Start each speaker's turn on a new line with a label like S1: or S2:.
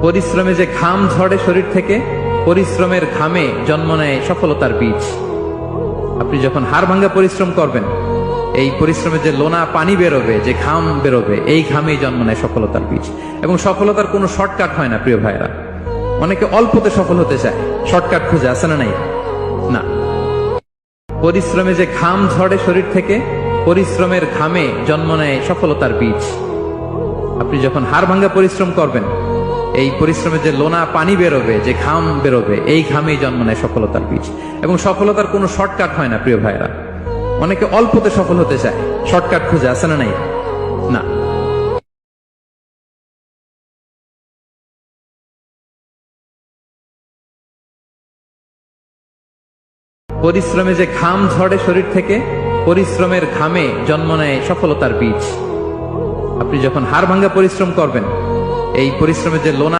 S1: পরিশ্রমে যে ঘাম ঝরে শরীর থেকে, পরিশ্রমের ঘামে জন্ম নেয় সফলতার বীজ। আপনি যখন হাড় ভাঙ্গা পরিশ্রম করবেন, এই পরিশ্রমে যে লোনা পানি বেরোবে, যে ঘাম বেরোবে, এই ঘামেই জন্ম নেয় সফলতার বীজ। এবং সফলতার কোনো শর্টকাট হয় না প্রিয় ভাইরা। অনেকে অল্পতে সফল হতে চায়, শর্টকাট খুঁজে, আছে না নাই? না। পরিশ্রমে যে ঘাম ঝরে শরীর থেকে, পরিশ্রমের ঘামে জন্ম নেয় সফলতার বীজ। আপনি যখন হাড় ভাঙ্গা পরিশ্রম করবেন, এই পরিশ্রমে যে লোনা পানি বেরোবে, যে ঘাম বেরোবে, এই ঘামেই জন্ম নেয় সফলতার বীজ। এবং সফলতার কোনো শর্টকাট হয় না প্রিয় ভাইরা। অনেকে অল্পতে সফল হতে চায়, শর্টকাট খুঁজে, আছে না নাই? না। পরিশ্রমে যে ঘাম ঝরে শরীর থেকে, পরিশ্রমের ঘামে জন্ম নেয় সফলতার বীজ। আপনি যখন হাড় ভাঙ্গা পরিশ্রম করবেন, এই পরিশ্রমে যে লোনা